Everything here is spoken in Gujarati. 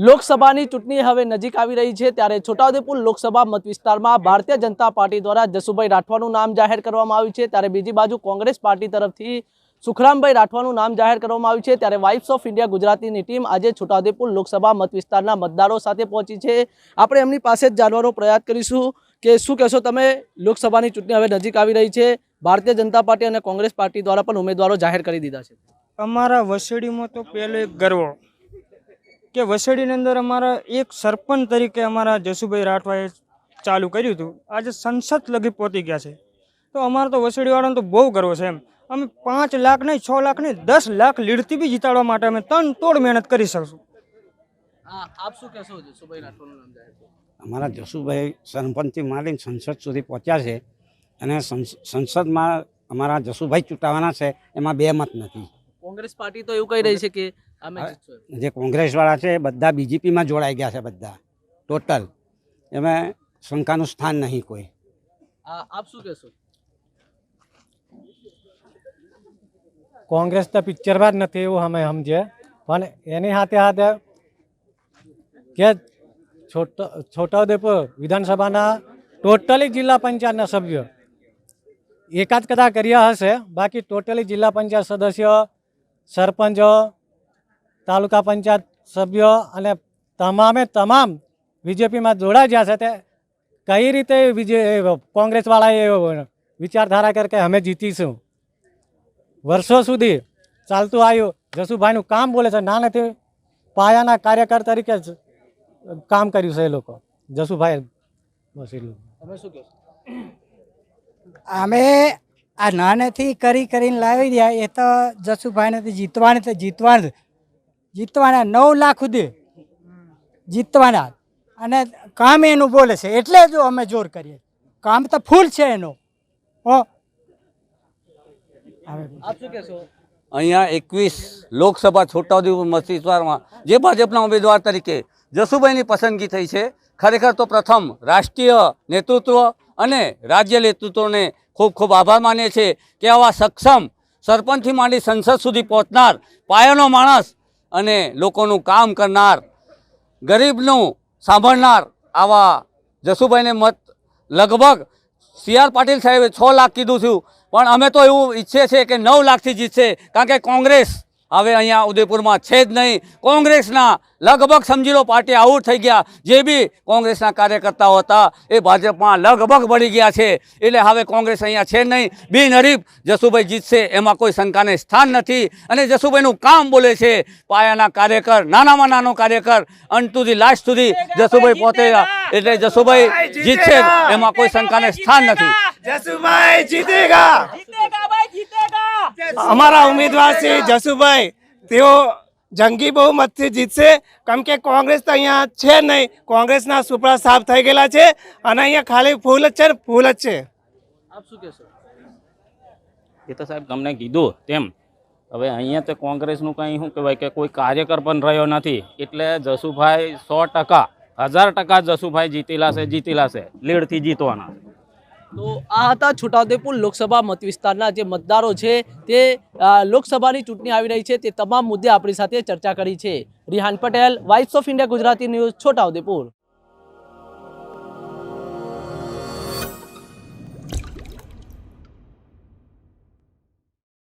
લોકસભાની ચૂંટણી હવે નજીક આવી રહી છે ત્યારે છોટાઉદેપુર લોકસભા મત વિસ્તારમાં ભારતીય જનતા પાર્ટી દ્વારા જસુભાઈ રાઠવાનું નામ જાહેર કરવામાં આવ્યું છે ત્યારે બીજી બાજુ કોંગ્રેસ પાર્ટી તરફથી સુખરામભાઈ રાઠવાનું નામ જાહેર કરવામાં આવ્યું છે ત્યારે વાઇબ્સ ઓફ ઇન્ડિયા ગુજરાતીની ટીમ આજે છોટાઉદેપુર લોકસભા મત વિસ્તારના મતદારો સાથે પહોંચી છે। આપણે એમની પાસે જ જાણવાનો પ્રયાસ કરીશું કે શું કહેશો તમે, લોકસભાની ચૂંટણી હવે નજીક આવી રહી છે, ભારતીય જનતા પાર્ટી અને કોંગ્રેસ પાર્ટી દ્વારા પણ ઉમેદવારો જાહેર કરી દીધા છે। અમારા વસેડીમાં તો પહેલો એક ગર્વ કે વસેડીની અંદર અમારા એક સરપંચ તરીકે અમારા જસુભાઈ રાઠવાએ ચાલુ કર્યું હતું, આજે સંસદ લગી પહોંચી ગયા છે, તો અમારા તો વસેડીવાળાને તો બહુ ગર્વ છે। અમે 5 લાખ નહીં, 6 લાખ નહીં, 10 લાખ લીડથી બી જીતાડવા માટે અમે તનતોડ મહેનત કરી શકશું। આપ શું કહેશો જસુભાઈ રાઠવાનું નામ જાહેર? અમારા જસુભાઈ સરપંચથી માંડીને સંસદ સુધી પહોંચ્યા છે અને સંસદમાં અમારા જસુભાઈ ચૂંટાવાના છે, એમાં બે મત નથી। કોંગ્રેસ પાર્ટી તો એવું કહી રહી છે કે અમે જીતશું। જે કોંગ્રેસવાળા છે બધા બીજેપીમાં જોડાઈ ગયા છે, બધા ટોટલ, એમાં શંકાનું સ્થાન નહીં કોઈ। આપ શું કહેશો? કોંગ્રેસ તો પિક્ચરમાં જ નથી એવું અમે સમજીએ, પણ એની સાથે સાથે કે છોટાઉદેપુર વિધાનસભાના ટોટલી જિલ્લા પંચાયતના સભ્યો એકાદ કદાચ કર્યા હશે, બાકી ટોટલી જિલ્લા પંચાયત સદસ્યો, સરપંચો, તાલુકા પંચાયત સભ્યો અને તમામ બીજેપીમાં જોડાઈ ગયા છે। તે કઈ રીતે કોંગ્રેસવાળાએ વિચારધારા કરી કે અમે જીતીશું, વર્ષો સુધી ચાલતું આવ્યું। જસુભાઈનું કામ બોલે છે, ના નથી પાયાના કાર્યકર તરીકે જ કામ કર્યું છે એ લોકો, જસુભાઈ। બસ એટલું। તમે શું કહેશો? અમે આ નાનેથી કરીને લાવી રહ્યા, એ તો જસુભાઈને તો જીતવાના 9 લાખ સુધી જીતવાના, અને કામ એનું બોલે છે એટલે જો અમે જોર કરીએ, કામ તો ફૂલ છે એનું। આપ શું કહેશો? અહીંયા 21 લોકસભા છોટાઉદેપુર મત વિસ્તારમાં જે ભાજપના ઉમેદવાર તરીકે જસુભાઈની પસંદગી થઈ છે, ખરેખર તો પ્રથમ રાષ્ટ્રીય નેતૃત્વ અને રાજ્ય નેતૃત્વને ખૂબ ખૂબ આભાર માનીએ છીએ કે આવા સક્ષમ સરપંચથી માંડી સંસદ સુધી પહોંચનાર પાયાનો માણસ અને લોકોનું કામ કરનાર, ગરીબનું સાંભળનાર આવા જસુભાઈને મત લગભગ CR પાટીલ સાહેબે 6 લાખ કીધું છું, પણ અમે તો એવું ઈચ્છીએ છીએ કે 9 લાખથી જીતશે, કારણ કે કોંગ્રેસ હવે અહીંયા ઉદયપુરમાં છે જ નહીં। કોંગ્રેસના લગભગ સમજી લો પાર્ટી આઉટ થઈ ગયા, જે બી કોંગ્રેસના કાર્યકર્તાઓ હતા એ ભાજપમાં લગભગ બળી ગયા છે, એટલે હવે કોંગ્રેસ અહીંયા છે નહીં। બિનહરીફ જસુભાઈ જીતશે એમાં કોઈ શંકાને સ્થાન નથી, અને જસુભાઈનું કામ બોલે છે, પાયાના કાર્યકર, નાનામાં નાનો કાર્યકર, અંત સુધી લાસ્ટ સુધી જસુભાઈ પહોંચેલા, એટલે જસુભાઈ જીતશે એમાં કોઈ શંકાને સ્થાન નથી। જસુભાઈ જીતેગા, અમારા ઉમેદવાર છે જસુભાઈ, તેઓ જંગી બહુમતથી જીતશે, કેમ કે કોંગ્રેસ તો અહીંયા છે નહીં, કોંગ્રેસના સુપડા સાફ થઈ ગયેલા છે અને અહીંયા ખાલી ફૂલ જ છે ને ફૂલ જ છે। આપ શું કહેશો? એ તો સાહેબ તમને કીધું તેમ હવે અહીંયા તો કોંગ્રેસનું કંઈ શું કહેવાય કે કોઈ કાર્યકર પણ રહ્યો નથી, એટલે જસુભાઈ 100% 1000% જસુભાઈ જીતેલા છે, લીડથી જીતવાના। તો આ હતા છોટાઉદેપુર લોકસભા મત વિસ્તારના જે મતદારો છે તે લોકસભાની ચૂંટણી આવી રહી છે તે તમામ મુદ્દે આપણી સાથે ચર્ચા કરી છે। Rihan Patel, vibes of India Gujarati news, Chhota Udepur.